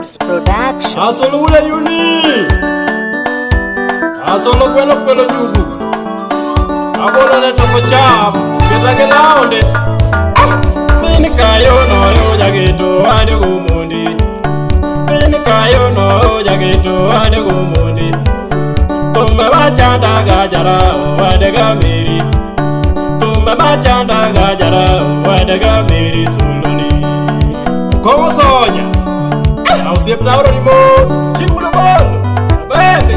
Records Production. Asolo ule yuni, asolo kwelo nyugu, abolo ne toko chabu, ketake laonde. Fini kayo no yo jageto ade gumundi. Fini kayo no yo jageto ade gumundi. Tumba bachanda gajara ade gamiri. Tumba bachanda gajara ade gamiri suloni. Como soja? Ao sempre na hora de moço, tiro no bolo, bende,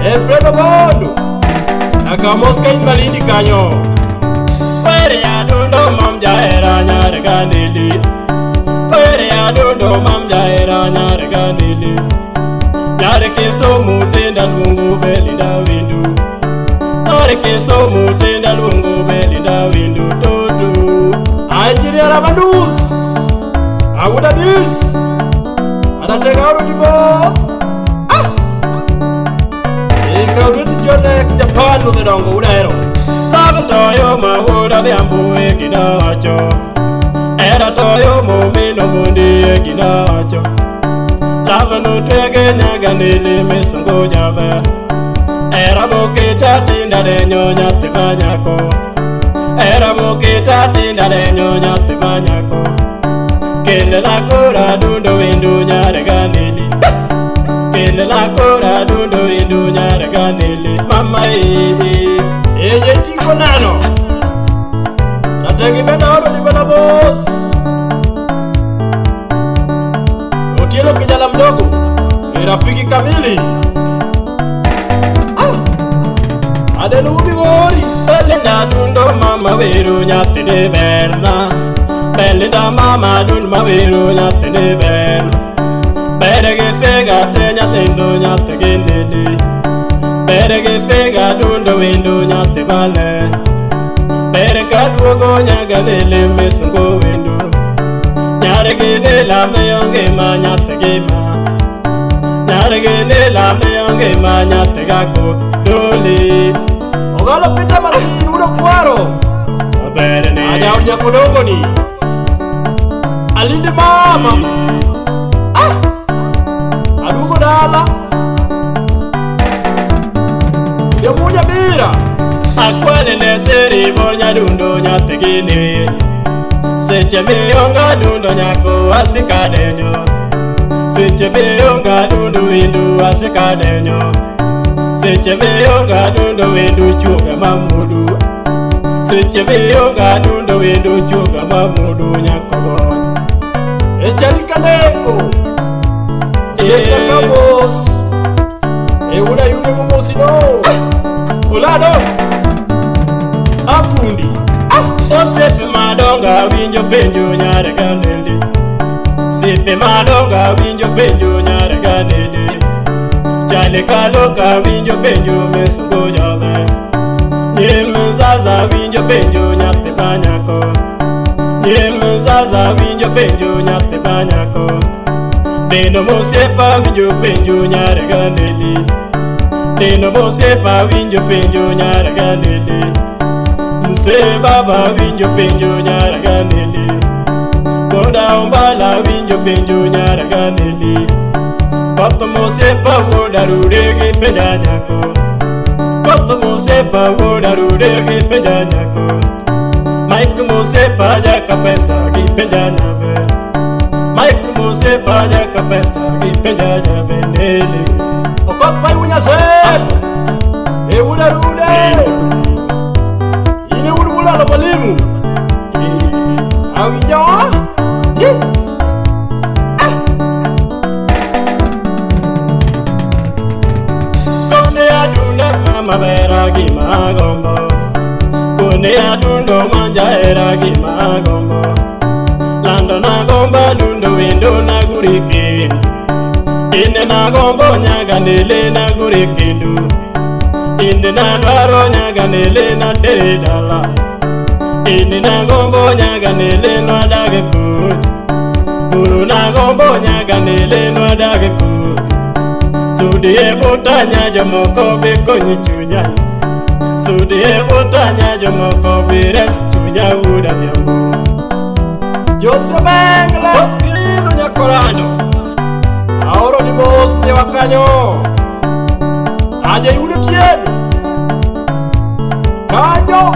é freio no bolo, a camosca em malindi canhão. Pere a dundo mam já era nhar ganili, pere a dundo mam já era nhar ganili. Nhar que sou mutenda lungu beli da windu, nhar que sou mutenda lungu beli da windu todo. Ai jiria rabandus. I would have this. And I take out of the boss. Take out with your next Japan with the dongo. Love toyo, my wood of the ambu, Eginacho. Era toyo, momino mundi, Eginacho. Love no twege, Naganili, Messungo Java. Era boketa, tinda de nyonya, Tibanyako. Era boketa, tinda de nyonya, Tibanyako. Kele la kora dundo windu nyare ganili. Kele la kora dundo windu nyare ganili. Mama eje tiko nano. Nataki benda oro ni bena boss. Otielo kijana mdogo, rafiki kamili. Adelu bigori. Belinda dundo mama wiru nyati de berna. Belinda mama dun maviru nyate ne ben. Berege fega te nyate ndo nyate gendeli. Berege fega dundo windu nyate bale. Berega duogo nyagalele mesungo windu. Nyare gene la meyonge ma nyate gema. Nyare gene la meyonge ma nyate gako doli. Ogalo pita masini udo kwaro. Berene aja urja kodongo ni. Alinde mama. Adugo dala. Yamunya bira. Akwele ne seri monya dundo nyategine. Seche meyonga dundo nyako asikadenyo. Seche meyonga dundo windu asikadenyo. Seche meyonga dundo windu chuga mamudu. Seche meyonga dundo windu chuga mamudu nyako. Echalika neko Seka kabos Euna yune mumosi no Ulado Afundi Osepe madonga winjo penjo nyare ganeli. Sepe madonga winjo penjo nyare ganeli. Chale kaloka winjo penjo mesungo jabe. Nyeme zaza winjo penjo nyate banyako. Nyeme zaza winjo penjo nyate banyako. Deno mosepa winjo penjo nyare ganeli. Deno mosepa winjo penjo nyare ganeli. Mse baba winjo penjo nyare ganeli. Koda umbala winjo penjo nyare ganeli. Koto mosepa woda ruregi penja nyako. Koto mosepa woda ruregi penja nyako. Mike mosepa jaka pesa gi penja nyabe. Mike mosepa jaka pesa gi penja nyabe nele. Okopa yunya se. Ewuda rude. Ine urubula lo balimu. Awinya. Kone adunda mama bera gi magombo. Kone adundo manja era gi magombo. Lando na gomba dundo windo na guriki. Ine na gombo nyaga nele na gurikindu. Ine na dwaro nyaga nele na tere dala. Ine na gombo nyaga nele no adage kud. Guru na gombo nyaga nele no adage kud. Sudi e botanya jomoko be konyi chunya. Sudi e botanya jomoko be res chunya uda nyambu. Jose Bengles, Ido Nyakorano. wakanyo aja yudo tieno kanyo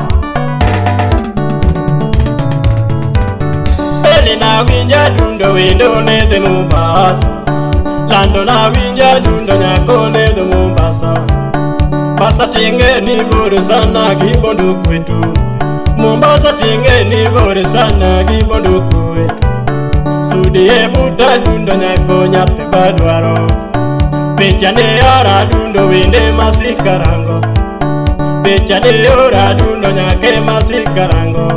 Beli na winja dundo wendo nedhe Mombasa Lando na winja dundo nyako nedhe Mombasa Mombasa tinge ni bore sana gibondo kwetu Mombasa tinge ni bore sana gibondo kwetu Sudi ebuta dundo nyako nyathi badwaro Pecha ne ora dundo wende masikarango Pecha ne ora dundo nyake masikarango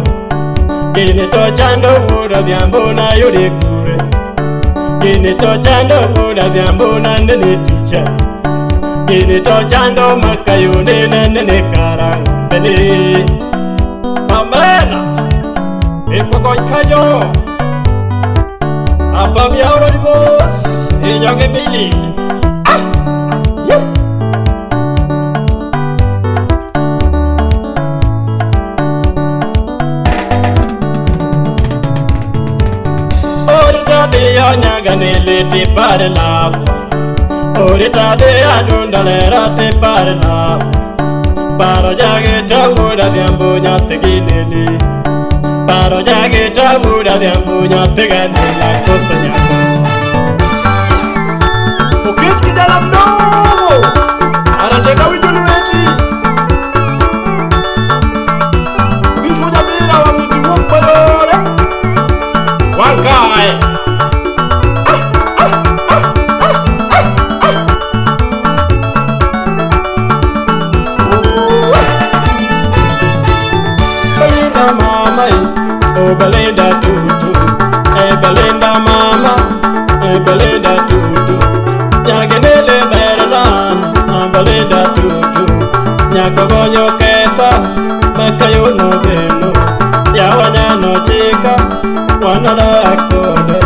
Gini to chando wuda dhiambo na yudi kure Gini to chando wuda dhiambo na nene ticha Gini to chando makayune na nene karang Beni Pamela Iko koi kayo Apa miauro di bos Inyonge mili Yo nyaga nele te pare lava Orita de adunda lera te pare lava Paro jage tabuda dhiambo nyate ginele Paro jage tabuda dhiambo nyate ganela Kota nyako Ukit kijana mdogo Anateka wijulu eti Bisu jabira wa mtu wapayore Wankai Belinda tutu, Belinda mama, Belinda tutu. Nyagenele berna, Belinda tutu. Nyakogonyo keta, makayo no veno. Yawanya no chika, wanada akode.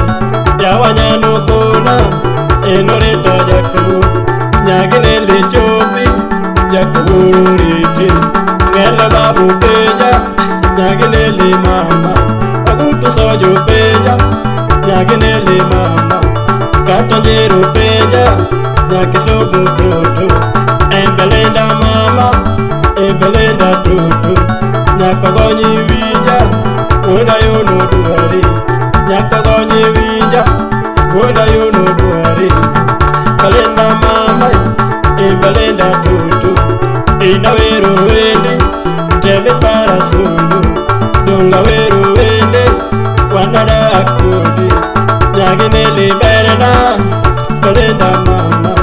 Yawanya no kuna, enorita jaku. Nyagenele chopi, jakururiti. Ngele babu peja, nyagenele mama. Agutu sojo peja, nyagenele mama. Katonjero peja, nyakisobu tutu. Belinda mama, Belinda tutu. Nyakagonyi winja, woda yono duari. Nyakagonyi winja, woda yono duari. Belinda mama, Belinda tutu. Inawero wende, teme para sulu. Dunga weru wende, wanada akudi. Nyagenele berna, Belinda mama.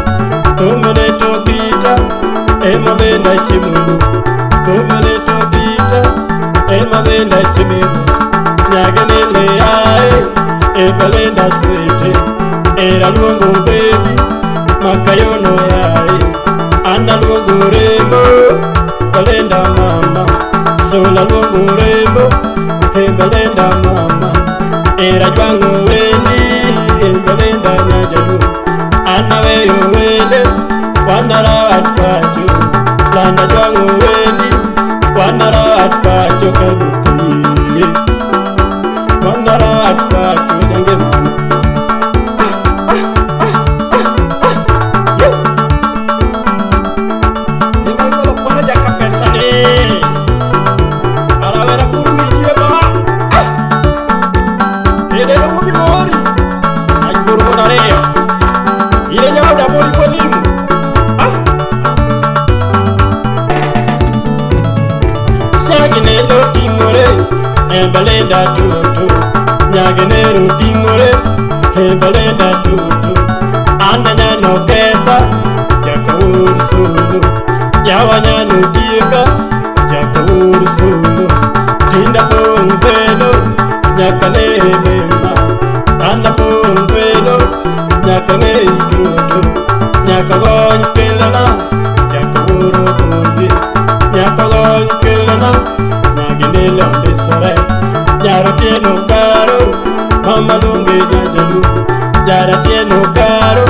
Tumene topita, ema benda chimulu. Tumene topita, ema benda chimulu. Nyagenele ae, Belinda sweetie. Era luongo baby, makayono yae. Anda luongo rembo, Belinda mama. Sola luongo rembo, Belinda mama. Era jwango wendi, Belinda nyajalu. Ana weyo wende, wanara atpacho. Landa jwango wendi, wanara atpacho kabuti. Wanara atpacho nyange mama. Belinda tutu, nyagenero tingore, Belinda tutu. Anda nyano keta, jakawur sulu. Yawanya no tieka, jakawur sulu. Tinda pong velo, nyakane mema. Anda pong velo, nyakane tutu. Nyakagony kelana, jakawur kundi. Nyakagony kelana, nyagenelo lisare. Jara tieno karo, mama lungi jajalu. Jara tieno karo,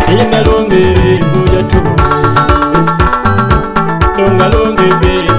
ina lungi ribu jatu. Lunga lungi baby.